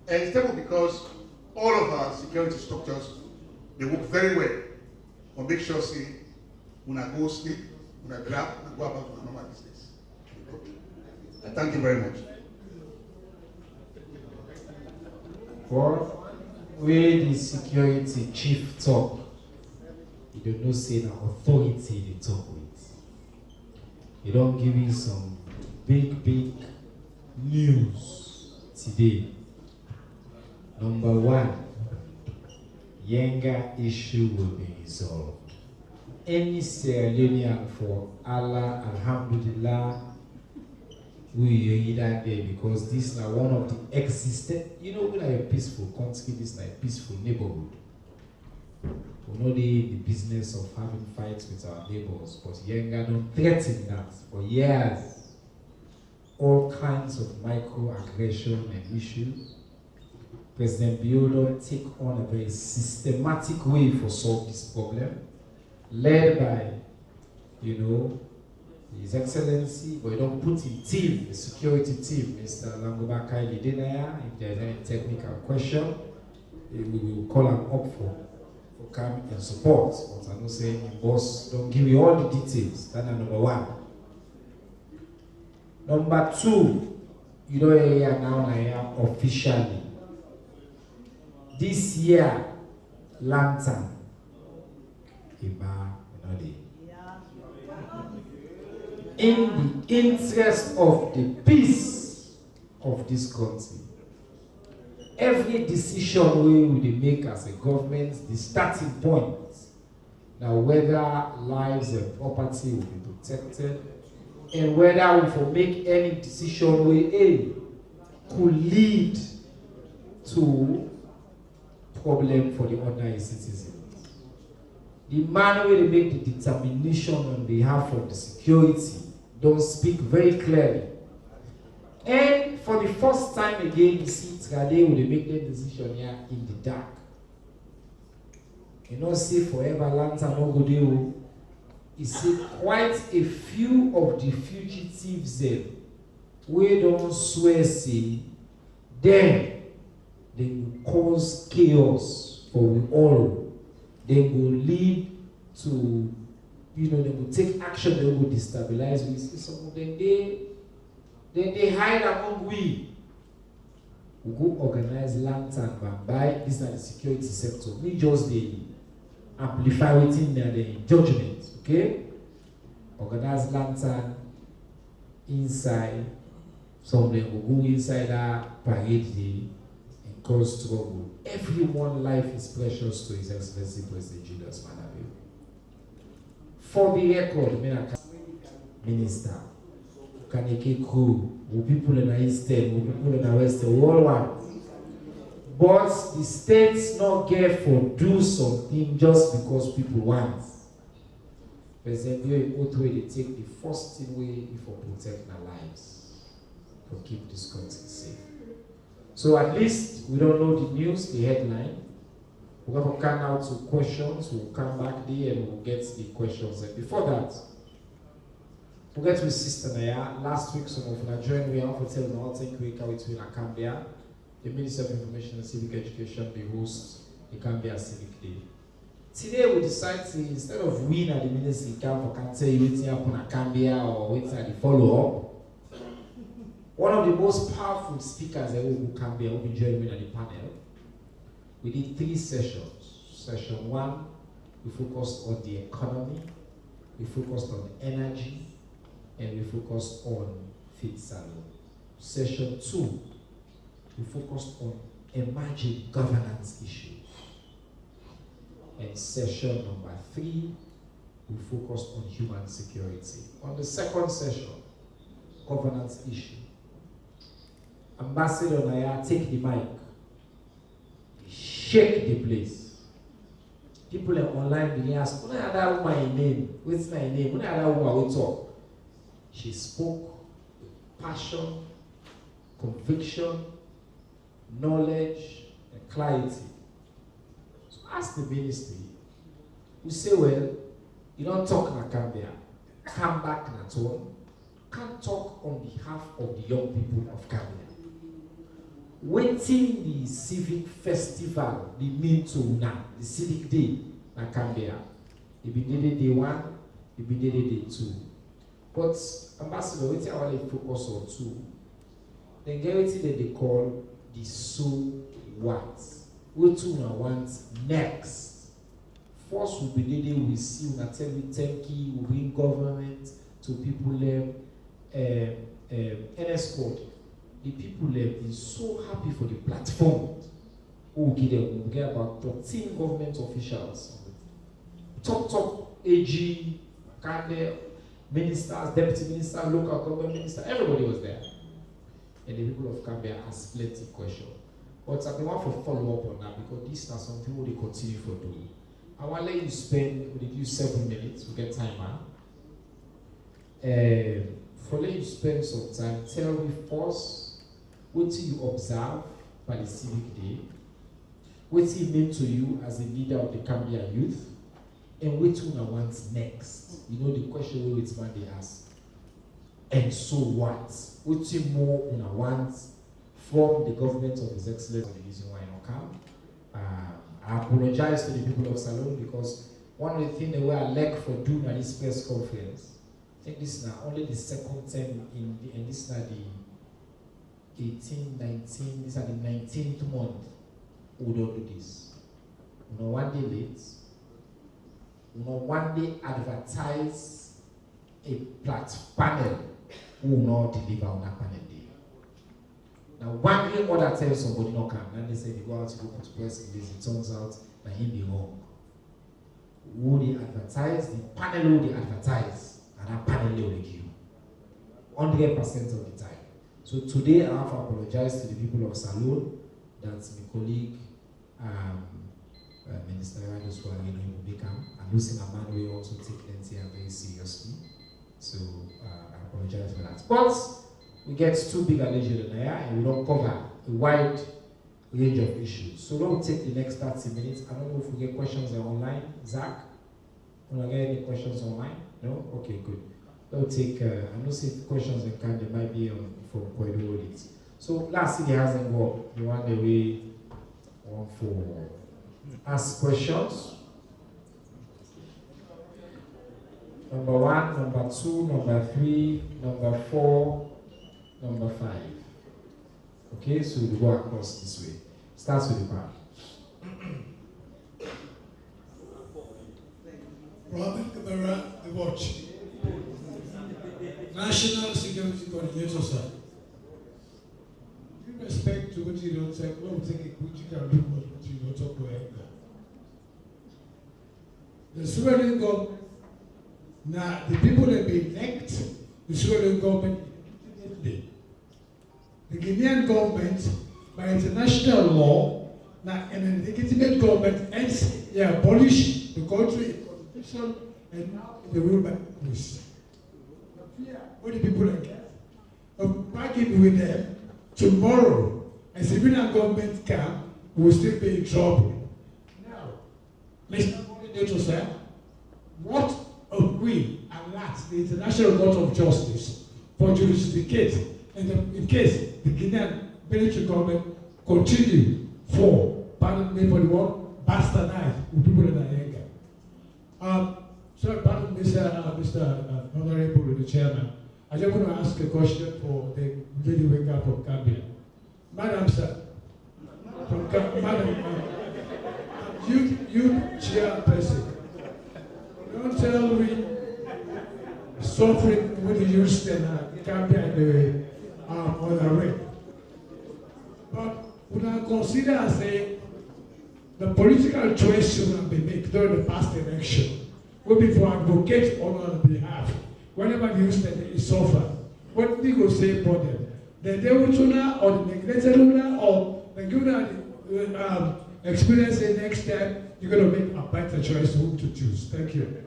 And it's stable because all of our security structures, they work very well. But make sure, say, when I go sleep, when I grab, I go about my normal business. I thank you very much. For where the security chief talk, you don't know say the authority they talk with. He don't give you some big news today. Number one, Yenga issue will be resolved. Any Sierra Leonean for Allah, Alhamdulillah, we are that day because this is one of the existent, you know, we are a peaceful country, this is like a peaceful neighborhood. We're not in the business of having fights with our neighbors, but Yenga don't threaten that for years. All kinds of microaggression and issues. President Biodo take on a very systematic way for solve this problem, led by, you know, His Excellency, but you don't put in team, the security team, Mr. Langoba Kaili Denaya. If there's any technical question, we will call him up for come and support. But I'm not saying, boss, don't give me all the details. That's number one. Number two, you know, now officially. This year, lantern, in the interest of the peace of this country, every decision we will make as a government, the starting point, now whether lives and property will be protected, and whether we will make any decision we could lead to problem for the ordinary citizens. The man will make the determination on behalf of the security don't speak very clearly. And for the first time again, you see Trade will make the decision here in the dark. You know, say forever lantern no go dey. You see quite a few of the fugitives there, we don't swear say, then they will cause chaos for we all. They will lead to, you know, they will take action, they will destabilize. We see some of them, they hide among we. We go organize lantern and buy this is the security sector. We just they amplify within the judgment, okay? Organize lantern inside. Some of them will go inside that parade day and cause trouble. Everyone's life is precious to His Excellency President Julius Manabe. For the record, Minister, Kaneke crew, people in the Eastern, people in the Western, worldwide. But the states not get for do something just because people want. President Biodo way they take the first thing way for protect their lives, to keep this country safe. So at least we don't know the news, the headline. We're going to come out to questions. We'll come back there and we'll get the questions. And before that, we'll get with Sister Naya. Last week, some of Nigerian we have to tell them how to take week out between Akambia. The Minister of Information and Civic Education, the host the Gambia Civic Day. Today we decide to, instead of we at the ministry come for can tell you waiting up on Akambia or waiting at the follow-up, one of the most powerful speakers that will come here will be joining at the panel. We did 3 sessions. Session 1, we focused on the economy, we focused on energy, and we focused on feed salon. Session 2, we focused on emerging governance issues. And session number 3, we focused on human security. On the second session, governance issue, Ambassador Naya take the mic, shake the place. People are online being asked, "Who are that woman name? What's my name? Who are that woman we talk?" She spoke with passion, conviction, knowledge, and clarity. So ask the ministry. We say, well, you don't talk in Gambia, come back in Aton, can't talk on behalf of the young people of Gambia. waiting the civic festival, the mean to now, the civic day, na Cambia. It be day 1, it be day 2. But Ambassador, waiting I want to focus on 2. Then get what they call the so what. What you want next. First will be the day we see, we tell you thank you, we bring government to people NS code. The people is so happy for the platform. We get about 13 government officials. Top AG, ministers, deputy minister, local government minister, everybody was there. And the people of Gambia asked plenty of questions. But I want to follow up on that because this is something we continue for doing. I want to let you spend, we do 7 minutes, we get timer. For let you spend some time, tell me first what you observe by the civic day, what it meant to you as a leader of the Gambia youth, and what you want next. You know the question which man they ask. And so what? What you more you want from the government of His Excellency for the reason why I don't come. I apologize to the people of Salone because one of the things that we are lack for doing at this press conference, I think this is now only the second time and this is now the 18, 19, this is the 19th month we don't do this. We know one day late, we know one day advertise a panel who will not deliver on that panel day. Now one day other tells somebody not come, and they say they go out to go to press release, it turns out that him be wrong. Who they advertise, the panel who they advertise, and that panel they will give 100% of the time. So today I have to apologize to the people of Salone that my colleague Minister Radoswari will become, and Lucy Amman will also take NTR very seriously. So I apologize for that. But we get too big a leisure than I and we don't cover a wide range of issues. So don't take the next 30 minutes. I don't know if we get questions online. Zach, will I get any questions online? No? Okay, good. Don't take, I don't see questions that can, they might be on from Koido audits. So last thing hasn't go. You want the way one for ask questions. Number 1, number 2, number 3, number 4, number 5. Okay, so we go across this way. Starts with the back. Robert Kabara, the watch. National Security Coordinator, sir. With respect to what you don't say, we'll take a quick you can do what you don't talk about. The Sierra Leone government, now the people that be elected, the Sierra Leone government, the Guinean government, by international law, now an legitimate government, ends, they abolish the country, constitution, and now they rule by police. What the people like of bargaining with them tomorrow, and civilian government come, we will still be in trouble. Now, Mr. Coordinator, sir, what of we alert the International Court of Justice for jurisdiction in case the Guinean military government continue for, pardon me for the word, bastardize with people in anger. Sir, pardon me, Mr. Honorable the Chairman. I just want to ask a question for the lady waker from Gambia. Madam, sir, from Madam, you chairperson, don't tell me suffering with the youth in Gambia on the way. But would I consider as the political choice you have been made during the past election will be for advocate on our behalf. Whenever the youth is suffer, what we go say for them? The devil tuna or the neglected tuna or the good experience the next time, you're going to make a better choice who to choose. Thank you.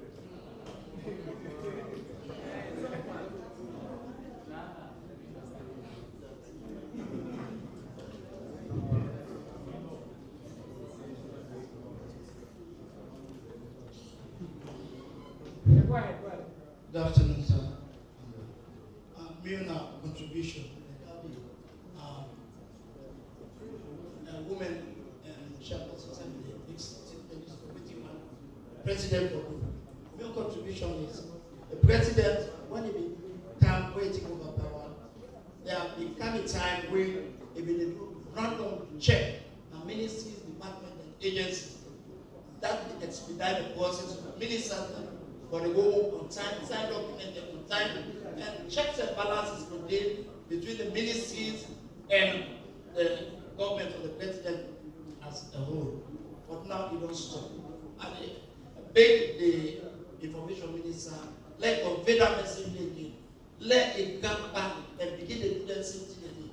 Good afternoon, sir. Making a contribution. president will do. My contribution is the president, when he become waiting over power, there become a time where he will do random check and ministries, departments, and agencies that will expedite the process of ministers for the go on time, sign documents on time, and checks and balances maintained between the ministries and the government of the president as a whole. But now it don't stop. And I beg the information minister, let convey that message again. Let it come back and begin to do the same thing again.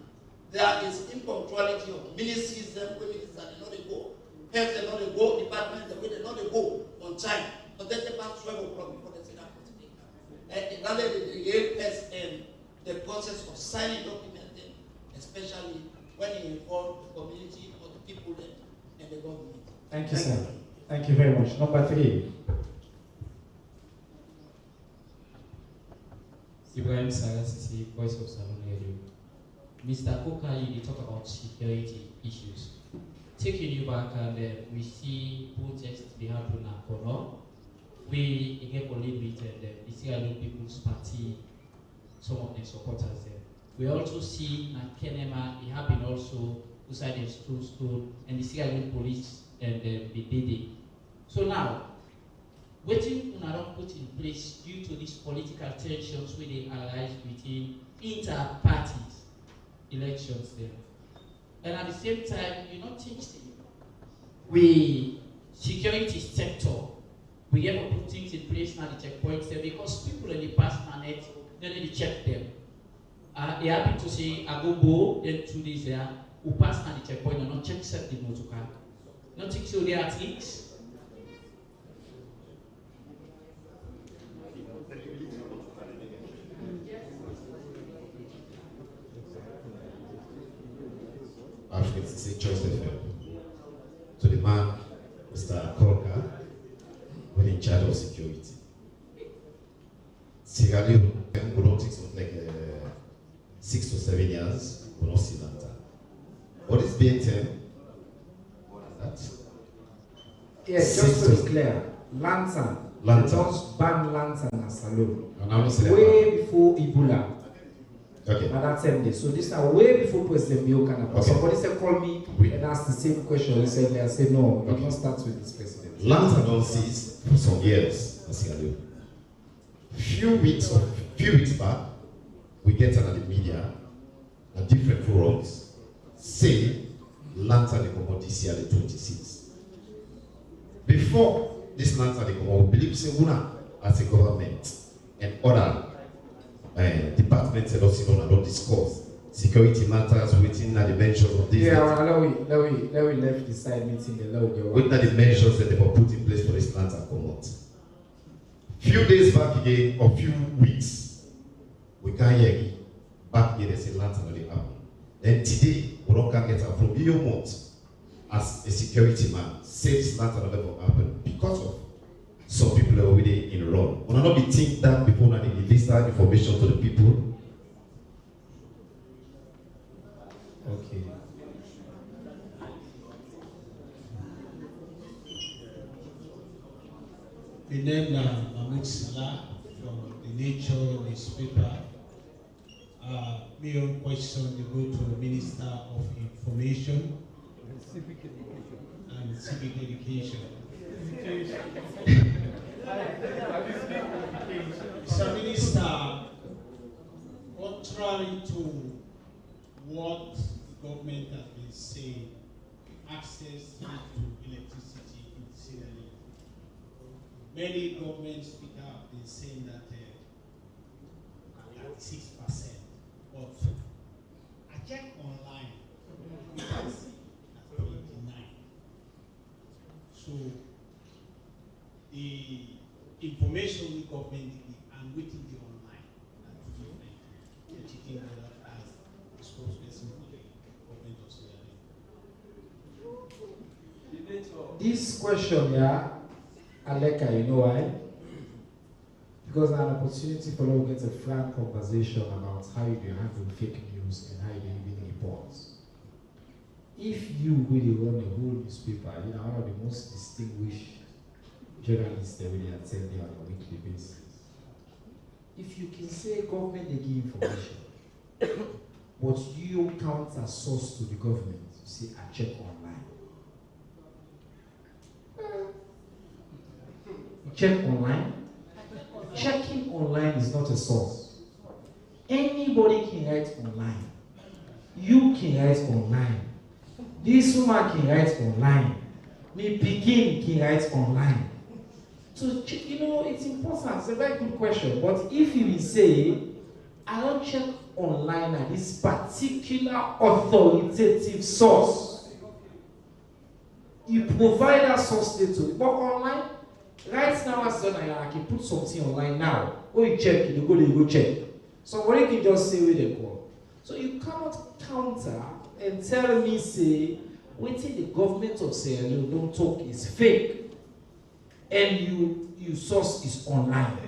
There is impunctuality of ministries, them way ministers they know they go, health they know they go, departments the way they know they go on time. But then they pass 12 o'clock before they say that for today. And rather the ASN, the process of signing documents, especially when it involves the community or the people and the government. Thank you, sir. Thank you very much. Number 3. Ibrahim Sarasisi, Voice of Salon Radio. Mr. Kokai, you talk about security issues. Taking you back, and we see protests they happen in Kono. We get police and the Sierra Leone People's Party, some of the supporters there. We also see that Kenema, it happened also beside the school, and the Sierra Leone police and the BDD. So now, waiting on not put in place due to these political tensions where they arise between inter-parties elections there. And at the same time, you know, things we security sector, we have to put things in place now, the checkpoints there, because people in the past minute, they need to check them. They happen to say, I go, then 2 days there, who pass now the checkpoint and not check set the motor car. Nothing so there at least. It's choice to the man, Mr. Korka, when in charge of security. Sierra Leone, we don't take something like 6 to 7 years, we don't see that. What is BNTM? What is that? Yes, just to be clear, lantern. Don't ban lantern as alone. Way before Ebola. Okay. And that's MD. So this is way before President Biokana. Okay. Somebody said call me and ask the same question recently. I said no, you don't start with this president. Lantern don't cease for some years in Sierra Leone. Few weeks back, we get another media and different forums say lantern they come out this year the 26. Before this lantern they come out, we believe say una as a government and other departments and also don't discuss security matters within the measures of this. Yeah, well, let we left the side meeting the law. Within the measures that they were put in place for this lantern come out. Few days back again, or few weeks, we can't hear again. Back again, they say lantern already happen. Then today, we don't get her from your month as a security man. Say this lantern never happen because of some people are already in run. We not be think that before they release that information to the people. Okay. The name Mahmoud Salah from the Nature newspaper. My own question to go to the Minister of Information and Civic Education. Mr. Minister, contrary to what the government has been saying, access to electricity in Sierra Leone. Many government speakers have been saying that 36%, but I checked online, we can see at 29. So the information we government and waiting the online and to the checking whether as a spokesperson for the government of Sierra Leone. This question, yeah, Aleka, you know why? Because an opportunity for us to get a frank conversation about how you handle fake news and how you even reports. If you really run a whole newspaper, you know, one of the most distinguished journalists that really attend there on a weekly basis. If you can say government they give information, but you count as source to the government, you say I check online. You check online. Checking online is not a source. Anybody can write online. You can write online. This woman can write online. Me begin can write online. So, you know, it's important. It's a very good question. But if you will say, I don't check online at this particular authoritative source, you provide that source data. But online, right now, as I can put something online now. When you check, you go check. Somebody can just say where they call. So you cannot counter and tell me, say, waiting the government of Sierra Leone don't talk is fake, and your source is online.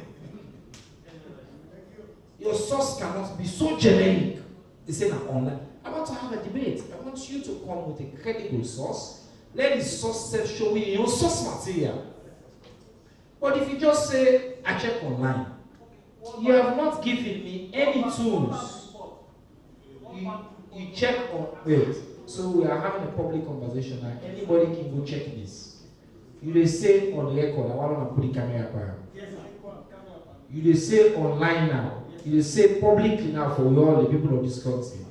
Your source cannot be so generic. They say now online. I want to have a debate. I want you to come with a credible source. Let the source self show you your source material. But if you just say, I check online, you have not given me any tools. You check on, wait, so we are having a public conversation now. Anybody can go check this. You they say on the record, I want to put the camera up. You they say online now. You they say publicly now for all the people of this country.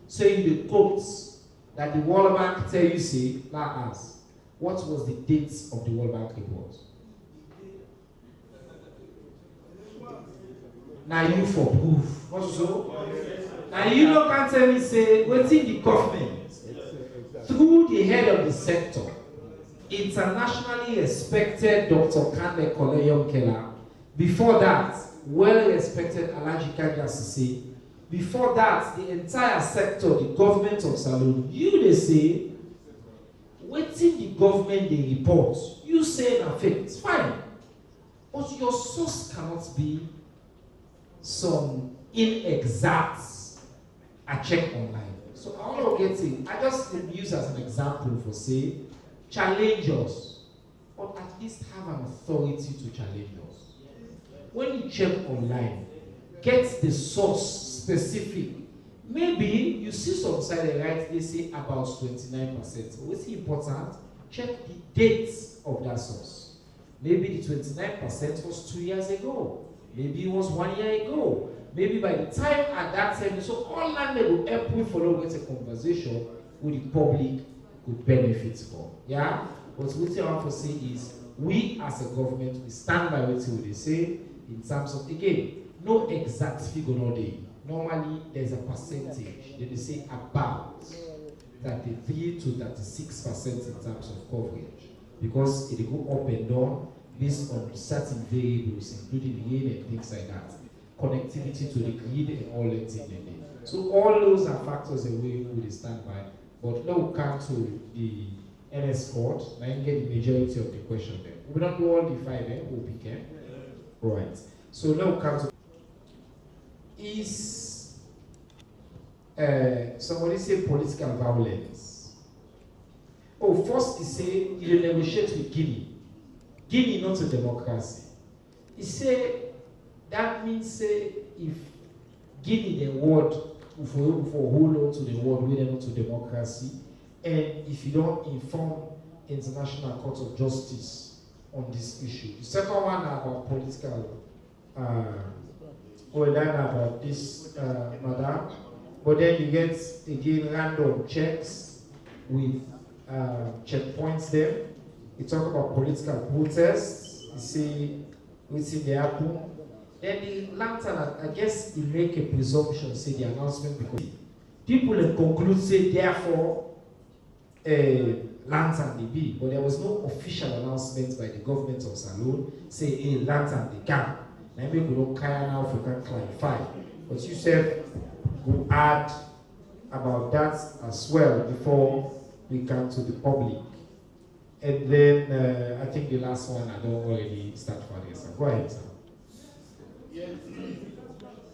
Saying the quotes that the World Bank tell you, say, now ask, what was the date of the World Bank report? Now you for proof. What so? Now you don't can tell me say what's in the government through the head of the sector, internationally respected Dr. Kande Koleyom Kela. Before that, well-respected Alaji Kajasisi. Before that, the entire sector, the government of Salone, you they say, what's in the government they report, you say na fake. It's fine. But your source cannot be some inexact I check online. So I want to get it. I just use as an example for say, challenge us, or at least have an authority to challenge us. When you check online, get the source specific. Maybe you see some side they write, they say about 29%. What's important? Check the dates of that source. Maybe the 29% was 2 years ago. Maybe it was 1 year ago. Maybe by the time at that time, so online they will help you follow with a conversation with the public could benefit from. Yeah? But what I want to say is, we as a government, we stand by what they say in terms of, again, no exact figure no day. Normally, there's a percentage. They say about 33 to 36% in terms of coverage. Because it will go up and down based on certain variables, including rain and things like that. Connectivity to the grid and all that thing. So all those are factors that we will stand by. But now we come to the NS court, and I get the majority of the question there. We don't do all the 5 we'll pick it. Right. So now we come to is somebody say political violence. Oh, first he say you negotiate with Guinea. Guinea not a democracy. He say that means say if Guinea the world for hold on to the world we not to democracy, and if you don't inform International Court of Justice on this issue. The second one about political about this madam, but then you get again random checks with checkpoints there. You talk about political protests, you see what's in the happen. Then the lantern, I guess you make a presumption, say the announcement because people have concluded, say therefore lantern they be, but there was no official announcement by the government of Salone, say hey lantern they come. Maybe we don't care now if we can clarify. But you said we'll add about that as well before we come to the public. And then I think the last one I don't already start for this. Go ahead, sir. Yeah.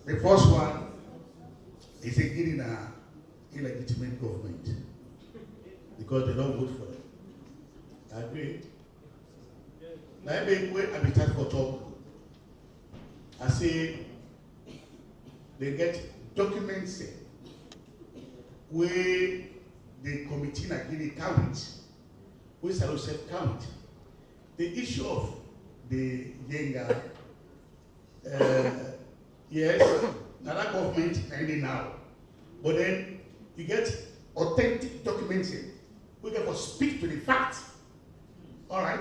The first one is getting an illegitimate government because they don't vote for it. I agree. Now, where I be start for talk. I say they get documents where the committee na give it count, we shall self count. The issue of the younger, yes, now that government ending now, but then you get authentic documents we can speak to the facts. All right.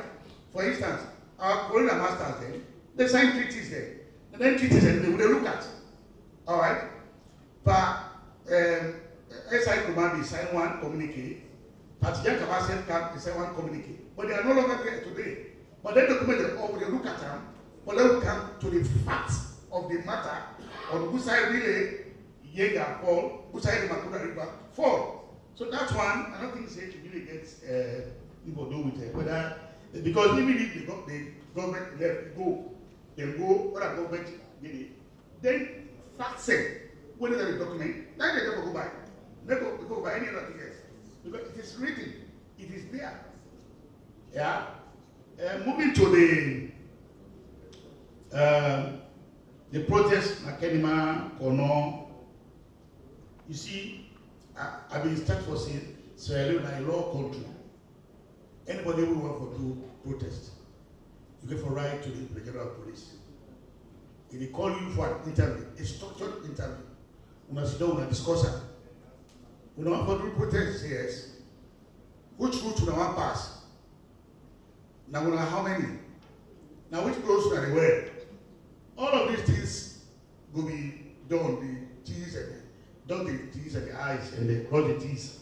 For instance, our colonial masters then they sign treaties there, and then treaties and they look at. All right. But SI command they sign one communique. Partisan Kabasel camp they sign one communique, but they are no longer there today. But then document they look at them, but they will come to the facts of the matter on whose side really Jaeger fall, whose side the Makuda River fall. So that's one. I don't think it really gets people do with it. Whether because even if the government let go, they go other government did it. Then fact say when is the document, then they never go by. Never go by any other thing else. Because it is written, it is there. Yeah. Moving to the protest, Makenima, Kono, you see, I've been stuck for saying Sierra Leone is a law country. Anybody who want to do protest, you get for right to the general police. If they call you for an interview, a structured interview, you must sit down and discuss it. You know what to do protest, yes. Which route you want to pass? Now how many? Now which clothes are they wear? All of these things will be done, the T's and done the T's and the I's and they cross the T's.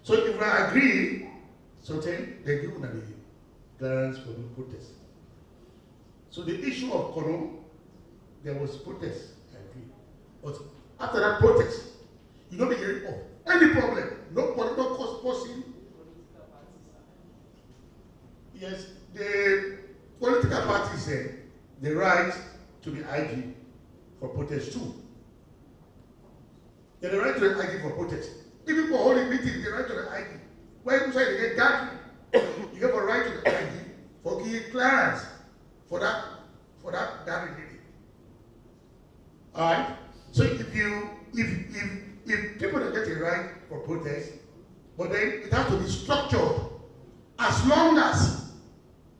So if we agree, something they give them the clearance for the protest. So the issue of Kono, there was protest, I agree. But after that protest, you don't be hearing of any problem, no political cause possible. Yes, the political parties say the right to the IG for protest too. They have the right to the IG for protest. Even for holding meetings, the right to the IG. When you say they get gathering, you have a right to the IG for giving clearance for that gathering meeting. All right. So if people don't get a right for protest, but then it has to be structured. As long as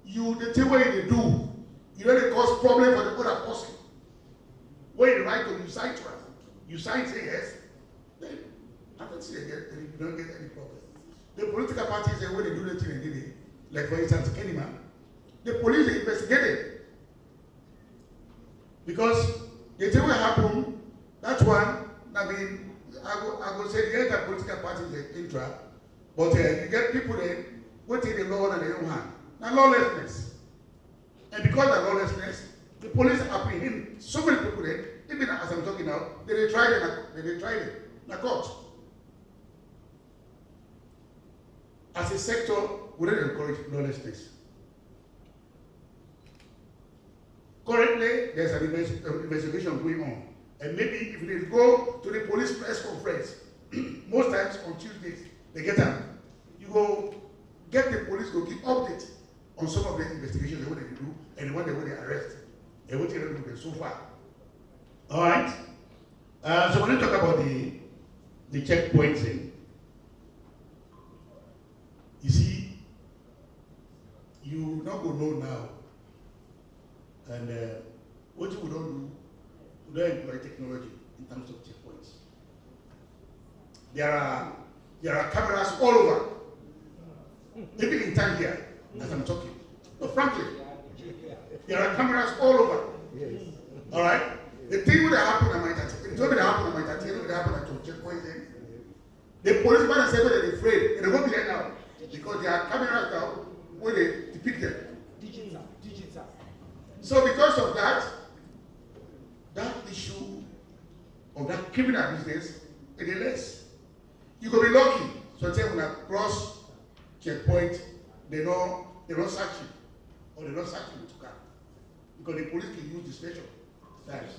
you the same way they do, you don't cause problem for the other person. When you right to you cite to us, you cite say yes, then I don't see again, you don't get any problem. The political parties say when they do the thing they did it, like for instance Kenima, the police they investigated. Because the thing will happen, that's one, I mean, I would say the other political parties are intra, but you get people there who take the law in their own hand. Now lawlessness. And because of lawlessness, the police apprehend so many people there, even as I'm talking now, they tried it in a court. As a sector, we don't encourage lawlessness. Currently, there's an investigation going on. And maybe if they go to the police press conference, most times on Tuesdays, they get them. You go get the police to give updates on some of the investigations they want to do and the one they want to arrest. And what they do so far. All right. So when you talk about the checkpoints, you see, you not go know now. And what you don't do, we don't employ technology in terms of checkpoints. There are cameras all over, even in town here, as I'm talking. But frankly, there are cameras all over. Yes. All right. The thing that happened at my tattoo, it told me that happened at my tattoo, it happened at the checkpoint. The policeman said they're afraid, and they won't be there now because there are cameras now where they depict them. Digital. So because of that issue of that criminal business, it is less. You could be lucky. So say when I cross checkpoint, they don't search you, or they don't search you to car, because the police can use discretion at times.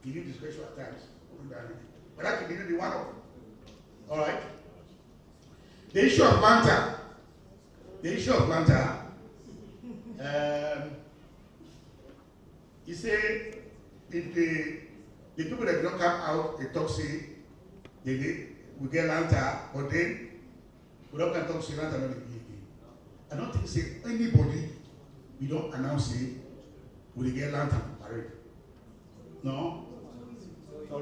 Can use discretion at times, but that can be the one of them. All right. The issue of Manta. He say if the people that don't come out, they talk say we get lantern, but then we don't can talk say lantern not be again. I don't think say anybody we don't announce it we get lantern parade. No. No.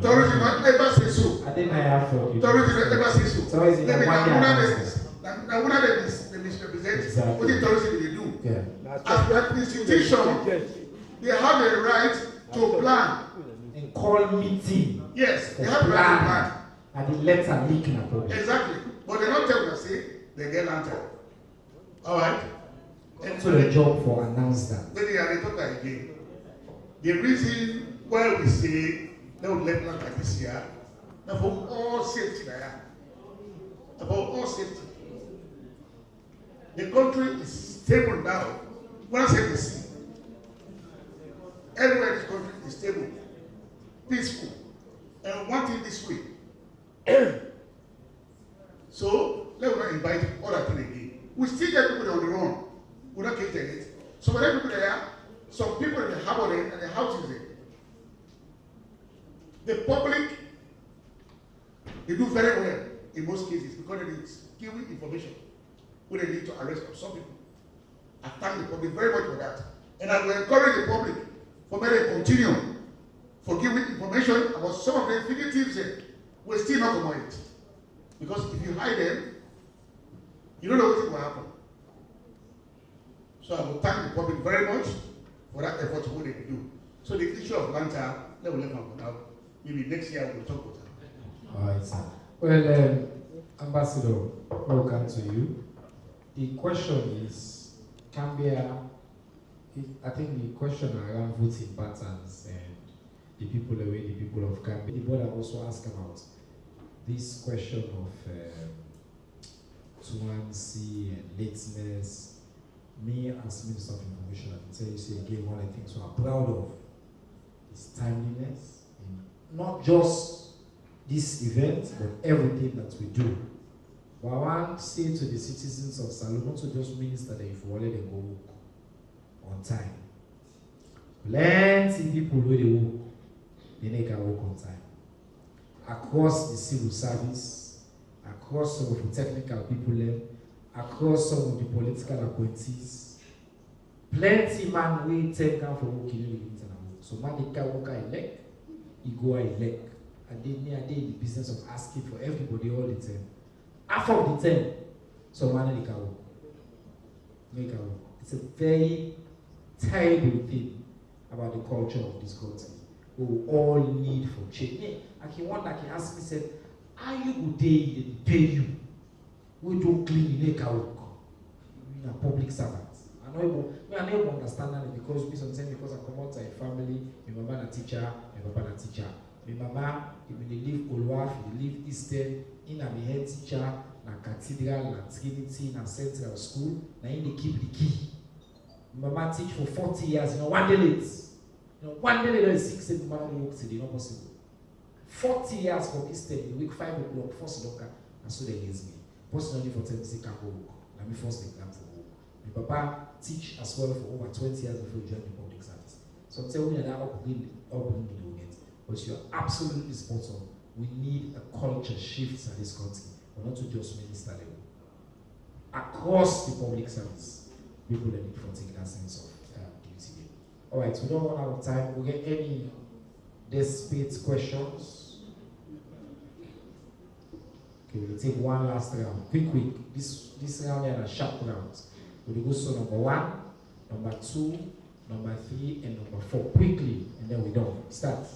Tourism not ever say so. I think I have for you. Tourism not ever say so. Tourism Let me now one of them misrepresent what the tourism they do. Yeah. As an institution, they have a right to plan. And call meeting. Yes, they have a right to plan. And the letter leak in a problem. Exactly. But they don't tell us say they get lantern. Alright? And so the job for announce that. When they are talk again. The reason why we say they would let lantern this year, now for all safety there. About all safety. The country is stable now. When I say this, everywhere in this country is stable, peaceful, and one thing this way. So let us not invite other things again. We still get people on the run. We not cater it. So when people there, some people in the harbor there and the houses there. The public, they do very well in most cases because they give information. We need to arrest some people. I thank the public very much for that. And I will encourage the public for me to continue for giving information about some of the fugitives that will still not come out. Because if you hide them, you don't know what will happen. So I will thank the public very much for that effort what they do. So the issue of lantern, let me let them go now. Maybe next year we'll talk about that. All right, sir. Well, Ambassador, welcome to you. The question is, Cambia, I think the question around voting patterns and the people away, the people of Cambia. The board have also asked about this question of truancy and lateness. Me, as Minister of Information, I can tell you, say again, one of the things we are proud of is timeliness, in not just this event, but everything that we do. But I want to say to the citizens of Salone, not to just minister that if you let them go work on time. Plenty people where they work, they make work on time. Across the civil service, across some of the technical people there, across some of the political appointees, plenty man will take down for working in the internet. So man they can work elect, he go elect. And they are in the business of asking for everybody all the time. Half of the time, so man they can work. Make a work. It's a very terrible thing about the culture of this country. We all need for change. I can one that can ask me, said, are you good day they pay you? We don't clean make a work. We are public servants. I know able understand that because we sometimes because I come out of a family, my mama a teacher, my papa a teacher. My mama, if they live Olwaf, they live Eastern, in a head teacher, na cathedral, na Trinity, na central school, na in they keep the key. My mama teach for 40 years, one day late. One day late is 6, 7 months work today, not possible. 40 years from Eastern, in week 5 o'clock, first locker, and so they raise me. Personally for 10 say can't go work. Let me first exam for work. My papa teach as well for over 20 years before he joined the public service. So I'm telling you that upbringing will get. But you're absolutely spot on. We need a culture shift at this country, but not to just minister level. Across the public service, people that need to take that sense of duty. All right, we don't run out of time. We'll get any desperate questions. Okay, we'll take one last round. Quick. This round is a sharp round. We'll go so number 1, number 2, number 3, and number 4. Quickly, and then we're done. Start.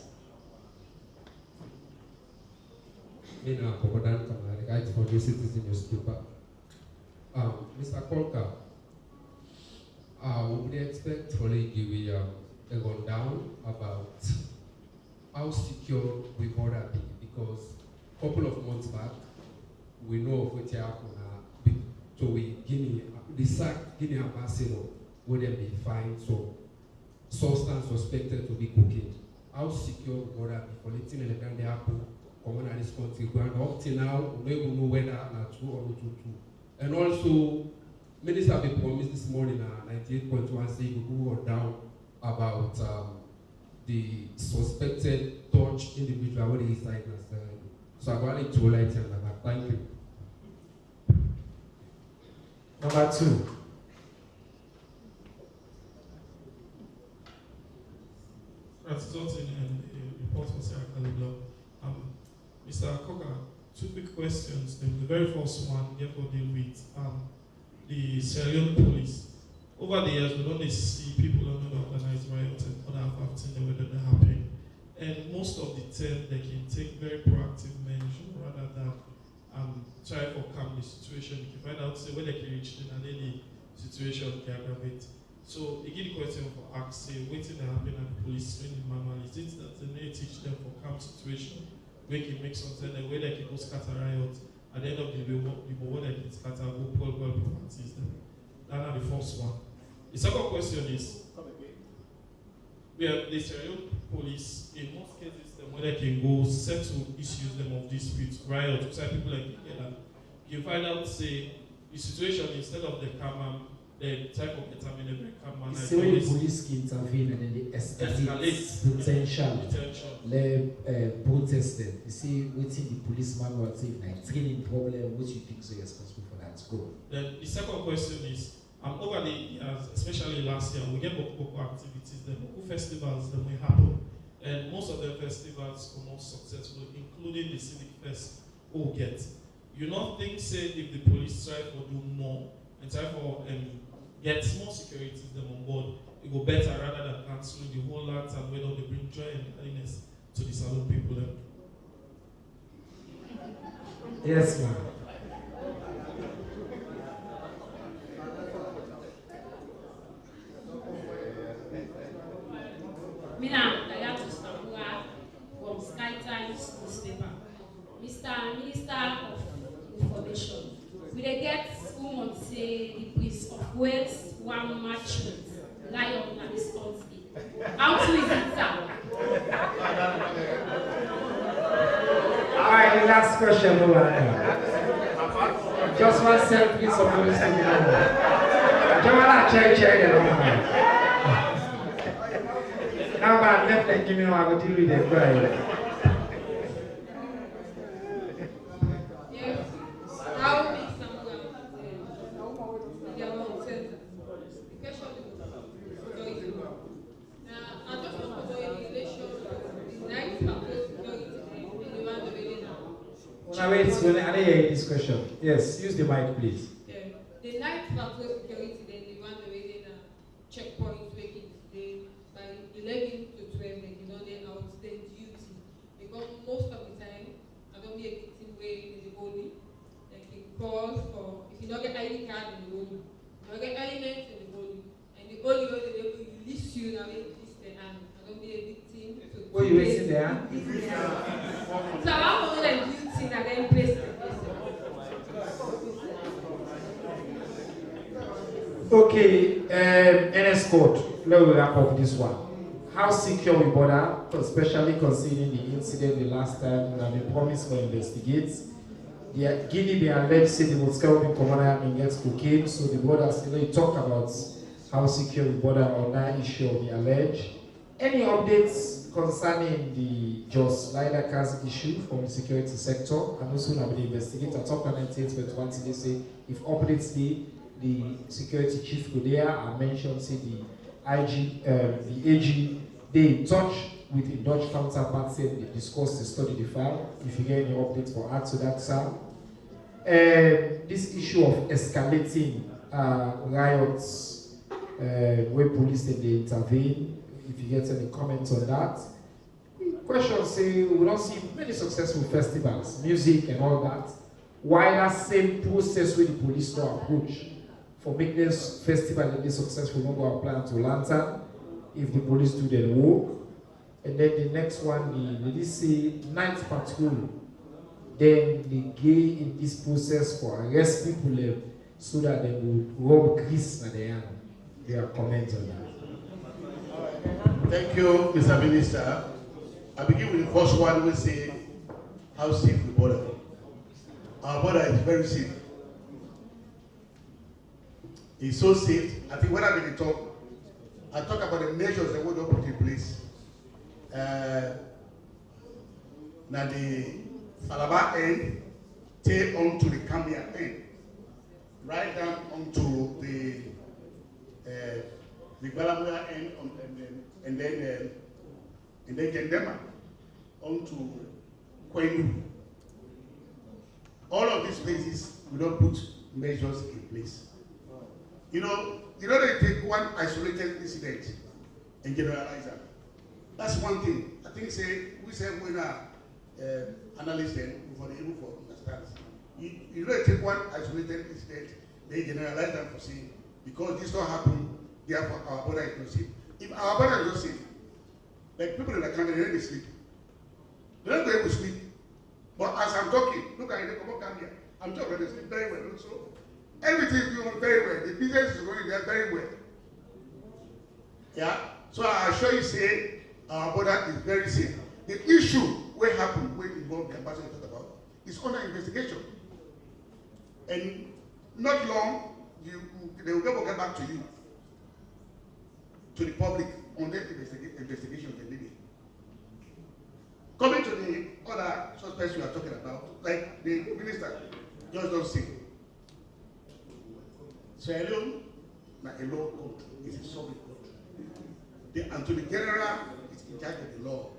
Mina Komon-Tok right for the citizen newspaper. Mr. Kolka, we would expect for you give a rundown about how secure we border be, because a couple of months back we know of what happened to we Guinea, the sack Guinea ambassador would then be fined, so substance suspected to be cocaine. How secure we border be for letting the grand happen? Common in this country, and up till now, we don't know whether not true or not true. And also, Minister have been promised this morning 98.1 saying we go down about the suspected Dutch individual where he signed as so I'm going to light and that. Thank you. Number 2. Resulting in a report for Sierra Leone. Mr. Koga, 2 quick questions. The very first one, therefore, deal with the Sierra Leone police. Over the years, we don't see people on organized riots and other facts in the way that they happen. And most of the time, they can take very proactive measures rather than try to calm the situation. You can find out say when they can reach in an any situation can aggravate. So again, the question for ask say waiting to happen at the police training manual is it that they teach them for calm situation, where can make something the way they can go scatter riot at the end of the day, the more they can scatter go pull properties them. That's the first one. The second question is where the Sierra Leone police in most cases where they can go settle issues them of disputes, riot, so people like together. You find out say the situation instead of the calm the type of determinant very calm manner. See when the police intervene and then they escalate potential protesting. You see waiting the policeman will say like training problem, what you think so you're responsible for that? Go. Then the second question is over the years, especially last year, we get Boko activities, the Boko festivals that may happen. And most of the festivals are more successful, including the Civic Fest we'll get. You don't think, say, if the police try to do more and try to get more security them on board, it will better rather than canceling the whole lot and whether they bring joy and happiness to the Salone people. Then. Yes, ma'am. From Sky Times newspaper. Mr. Minister of Information, we get who want say the Prince of Wales one match with Lion and his country. How to is it, sir? Alright, the last question, just one second, please, of police to be done. Jamala, check, now, but left and give me one, I will deal with the cry. Yes. How big someone their own center? The question is now, I just want to know in relation to the night patrol security in the one of the now. Now, wait, I didn't hear this question. Yes, use the mic, please. Yeah. The night patrol security, then the one of the checkpoint making today. By 11 to 12, they can only out their duty. Because most of the time, I don't be a victim way in the body. They can call for, if you don't get ID card in the body, you don't get elements in the body, and the only way they will release you now is the hand. I don't be a victim. What you waiting there? So I'm only a duty and then place the Okay, NS Code, let me wrap up this one. How secure we border, especially considering the incident the last time when they promised to investigate. The Guinea they alleged say the most scalping commander gets cocaine, so the border still talk about how secure we border on that issue of the alleged. Any updates concerning the Jos Lider Cars issue from the security sector? And also now the investigator top 98 but once they say if updates the security chief go there and mention say the AG they in touch with a Dutch counterpart saying they discussed the study the file. If you get any updates for add to that, sir. This issue of escalating riots where police they intervene. If you get any comments on that. Question say we don't see many successful festivals, music and all that. Why that same process with the police no approach for making this festival and this successful, we go apply to Lantern if the police do their work. And then the next one, they say night patrol. Then they get in this process for arrest people so that they will rob grease at the end. Their comment on that. Thank you, Mr. Minister. I begin with the first one. We say how safe the border. Our border is very safe. is so safe. I think when I did the talk, I talk about the measures that we don't put in place. Now the Falaba end, take on to the Cambia end, right down onto the Balamura end, and then Gendema onto Kwenu. All of these places, we don't put measures in place. You know, they take one isolated incident and generalize that. That's one thing. I think we say when analysts then for the able for understand. You don't take one isolated incident, they generalize them for saying because this don't happen, therefore our border is not safe. If our border is not safe, like people in the country, they don't sleep. They don't go able to sleep. But as I'm talking, look at it, come here. I'm talking, they sleep very well also. Everything is going very well. The business is going there very well. Yeah? So I assure you, say, our border is very safe. The issue what happened, what involved the ambassador talked about, is under investigation. And not long, they will get back to you, to the public, on that investigation they did. Coming to the other suspects you are talking about, like the minister just don't say. Sierra Leone, not a law country, it's a sovereign country. And to the general is in charge of the law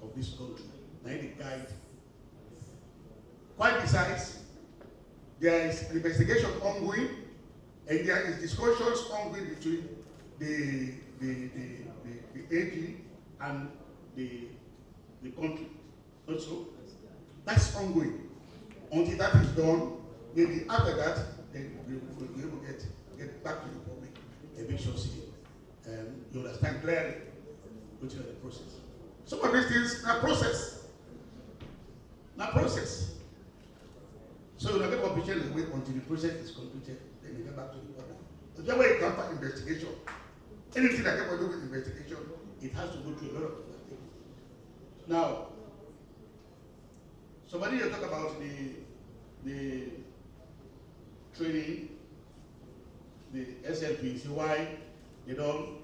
of this country. Now the guide. Quite besides, there is an investigation ongoing, and there is discussions ongoing between the AG and the country. Also, that's ongoing. Until that is done, maybe after that, then we will be able to get back to the public and make sure you understand clearly which is the process. Some of these things are process. Not process. So you don't get opportunity to wait until the process is completed, then you get back to the public. That's why it comes to investigation. Anything that can do with investigation, it has to go through a lot of things. Now, somebody you talk about the training, the SLP, see why they don't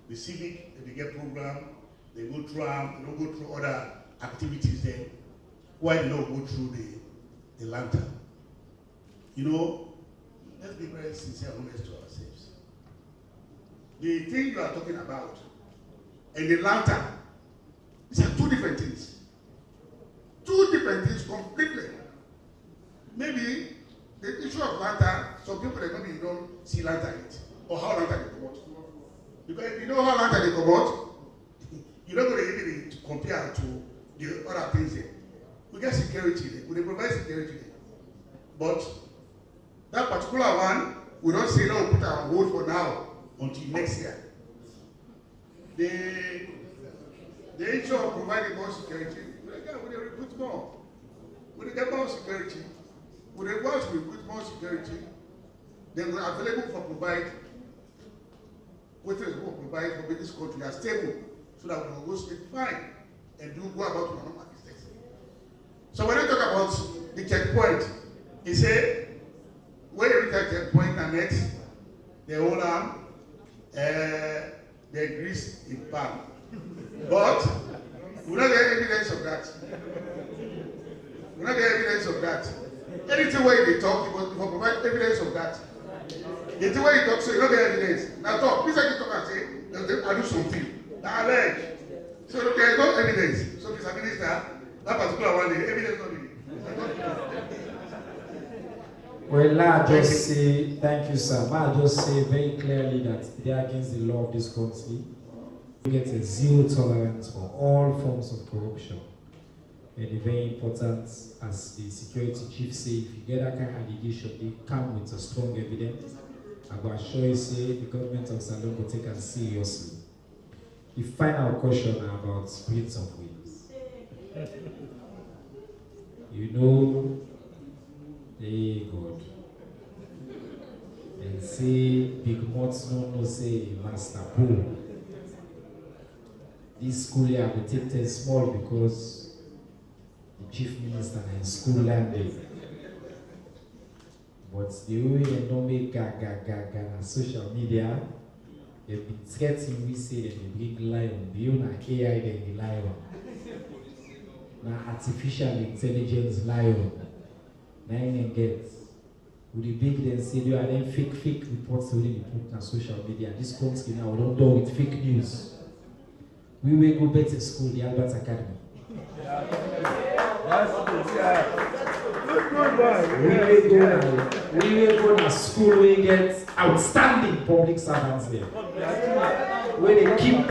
the civic, they get program, they go through they don't go through other activities then. Why they don't go through the lantern? You know, let's be very sincere and honest to ourselves. The thing you are talking about and the lantern, these are two different things. Two different things completely. Maybe the issue of lantern, some people maybe you don't see lantern it or how lantern they come out. Because if you know how lantern they come out, you're not going to be able to compare to the other things there. We get security there, we provide security there. But that particular one, we don't say no, put our hold for now until next year. The issue of providing more security, we recruit more. We get more security. We want to recruit more security. Then we're available for provide. What is what provide for this country are stable, so that we will go sleep fine and go about our normal business. So when I talk about the checkpoint, he said, when you reach a checkpoint and next, they hold on, they grease in palm. But we don't get evidence of that. We don't get evidence of that. Anything where they talk, you must provide evidence of that. The thing where you talk, so you don't get evidence. Now talk, please I can talk and say, I do something. Now allege. So there is no evidence. So Mr. Minister, that particular one, the evidence not needed. Well, I just say, thank you, sir. I just say very clearly that they are against the law of this country. We get a zero tolerance for all forms of corruption. And very important, as the security chief said, if you get that kind of allegation, they come with a strong evidence. I will assure you, say, the government of Salon will take it seriously. The final question about Prince of Wales. You know, hey God. And say, big mots no say, Master Paul. This school year will take 10 small because the chief minister and school landed. But the way they don't make gaga on social media, they've been threatening we say that they bring lion. The own AI then the lion. Now artificial intelligence lion. Now you get. With the big then say you are then fake reports already put on social media. This country now we don't do with fake news. We will go better school, the Albert Academy. We will go to school we get outstanding public servants there. Where they keep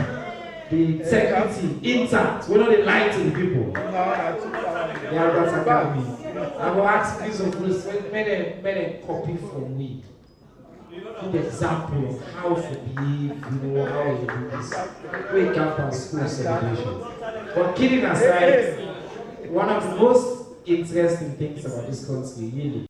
the integrity intact. We don't lie to the people. The Albert Academy. I will ask please of us, many copy from me. Give example of how to behave, how you do this. We campus school celebration. But kidding aside, one of the most interesting things about this country really